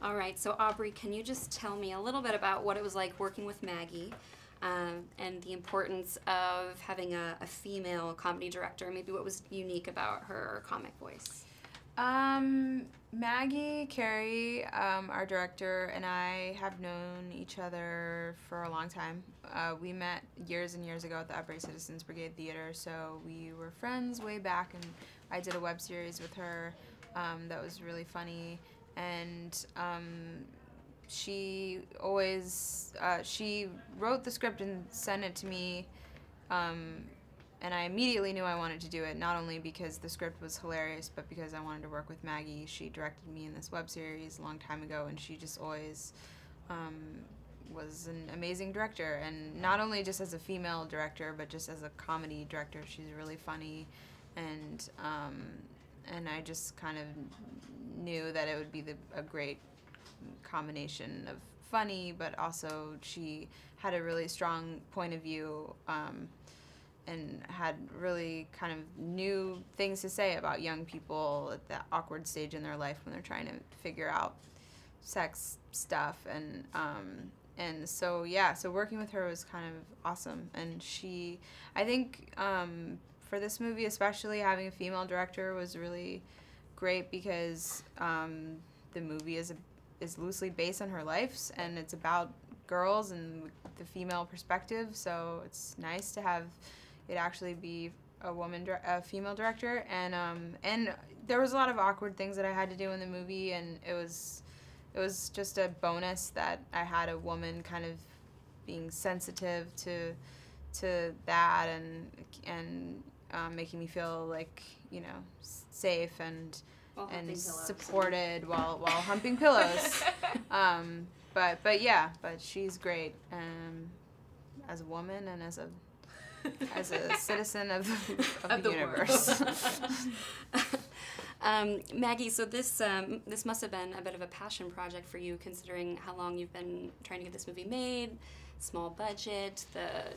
All right, so Aubrey, can you just tell me a little bit about what it was like working with Maggie and the importance of having a female comedy director, maybe what was unique about her comic voice? Maggie Carey, our director, and I have known each other for a long time. We met years and years ago at the Upright Citizens Brigade Theater, so we were friends way back, and I did a web series with her that was really funny. And she always she wrote the script and sent it to me, and I immediately knew I wanted to do it, not only because the script was hilarious, but because I wanted to work with Maggie. She directed me in this web series a long time ago, and she just always was an amazing director. And not only just as a female director, but just as a comedy director, she's really funny. And I just kind of knew that it would be a great combination of funny, but also she had a really strong point of view, and had really kind of new things to say about young people at that awkward stage in their life when they're trying to figure out sex stuff. And so yeah, so working with her was kind of awesome. And I think for this movie especially, having a female director was really great because the movie is loosely based on her life, and it's about girls and the female perspective, so it's nice to have it actually be a female director. And there was a lot of awkward things that I had to do in the movie, and it was just a bonus that I had a woman kind of being sensitive to that, and making me feel like, safe and supported while humping pillows. But she's great, as a woman and as a citizen of the universe. Maggie, so this must have been a bit of a passion project for you, considering how long you've been trying to get this movie made, small budget,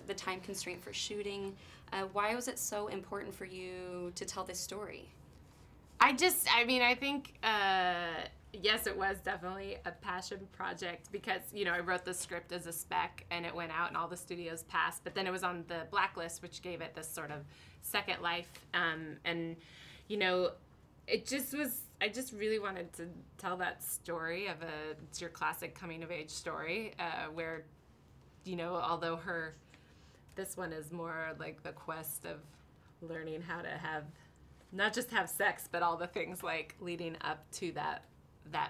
the time constraint for shooting. Why was it so important for you to tell this story? I think, yes, it was definitely a passion project because, I wrote the script as a spec and it went out and all the studios passed, but then it was on the blacklist, which gave it this sort of second life. It just was, I just really wanted to tell that story of it's your classic coming of age story, where, although this one is more like the quest of learning how to not just have sex, but all the things like leading up to that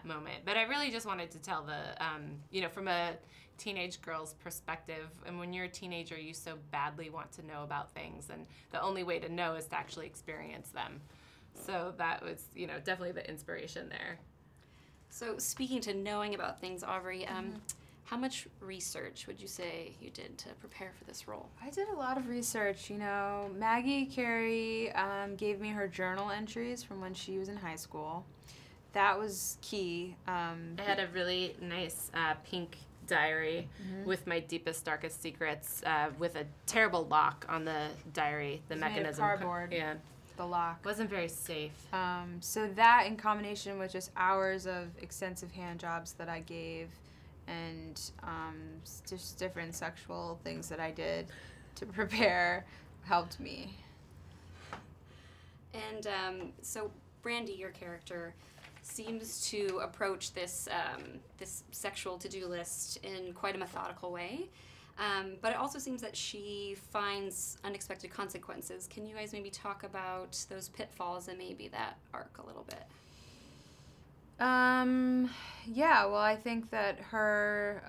moment. But I really just wanted to tell from a teenage girl's perspective. And when you're a teenager, you so badly want to know about things, and the only way to know is to actually experience them. So that was, definitely the inspiration there. So speaking to knowing about things, Aubrey, how much research would you say you did to prepare for this role? I did a lot of research. Maggie Carey gave me her journal entries from when she was in high school. That was key. I had a really nice pink diary with my deepest, darkest secrets, with a terrible lock on the diary. The mechanism. Made of cardboard. Yeah. The lock. Wasn't very safe. So that, in combination with just hours of extensive hand jobs that I gave, and just different sexual things that I did to prepare, helped me. And so Brandy, your character, seems to approach this this sexual to-do list in quite a methodical way. But it also seems that she finds unexpected consequences. Can you guys maybe talk about those pitfalls and maybe that arc a little bit? Yeah, well, I think that her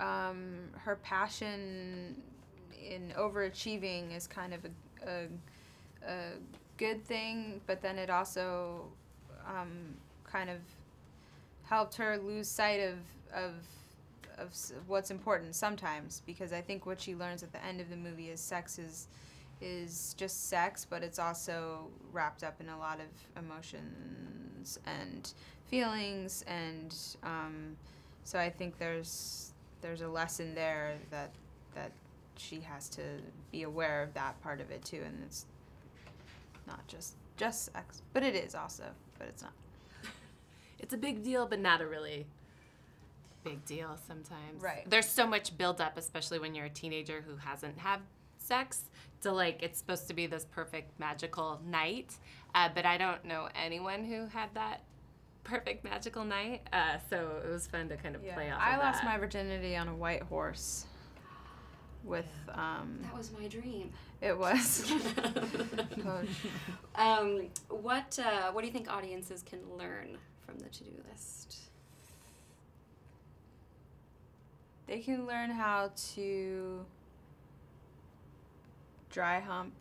passion in overachieving is kind of a good thing, but then it also kind of helped her lose sight of what's important sometimes, because I think what she learns at the end of the movie is sex is just sex, but it's also wrapped up in a lot of emotions and feelings, and so I think there's a lesson there that she has to be aware of that part of it too, and it's not just sex, but it is also, but it's not. It's a big deal, but not a really big deal sometimes. Right. There's so much buildup, especially when you're a teenager who hasn't had sex, to like it's supposed to be this perfect magical night. But I don't know anyone who had that perfect magical night. So it was fun to kind of play off of I lost that. my virginity on a white horse. With That was my dream. it was. What do you think audiences can learn from the to-do list? They can learn how to dry hump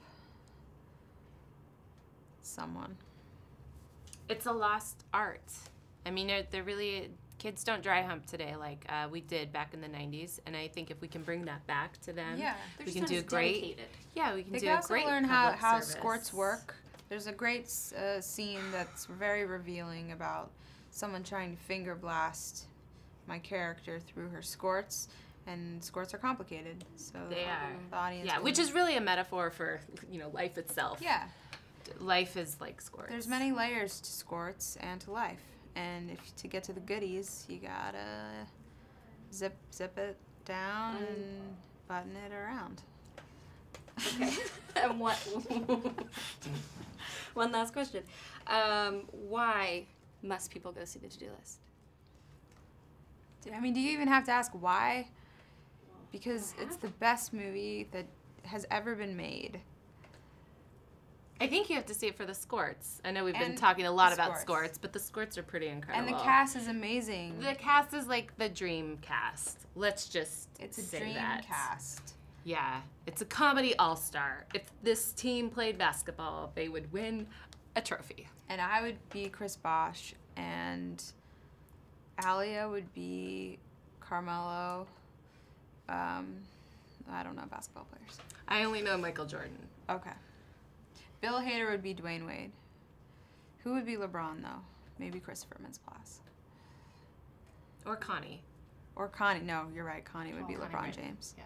someone. It's a lost art. I mean, they're really, kids don't dry hump today like we did back in the 90s, and I think if we can bring that back to them, Yeah. we can do a great. Yeah, we can They do can a also great learn public how service. squirts work. There's a great scene that's very revealing about someone trying to finger blast my character through her squirts, and squirts are complicated. So They are. the audience. Yeah, which is really a metaphor for life itself. Yeah. Life is like squirts. There's many layers to squirts and to life, and if to get to the goodies, you gotta zip it down and button it around. Okay. And what? One last question. Why must people go see the to-do list? I mean, do you even have to ask why? Because it's the best movie that has ever been made. I think you have to see it for the squirts. I know we've been And talking a lot the about squirts. squirts, but the squirts are pretty incredible. And the cast is amazing. The cast is like the dream cast. Let's just It's a say dream that. cast. Yeah, it's a comedy all-star. If this team played basketball, they would win a trophy. And I would be Chris Bosh, and Alia would be Carmelo. I don't know basketball players. I only know Michael Jordan. Okay. Bill Hader would be Dwayne Wade. Who would be LeBron, though? Maybe Christopher Mintz-Plasse. Or Connie. Or Connie. No, you're right. Connie would be Connie LeBron Bryant. James. Yeah.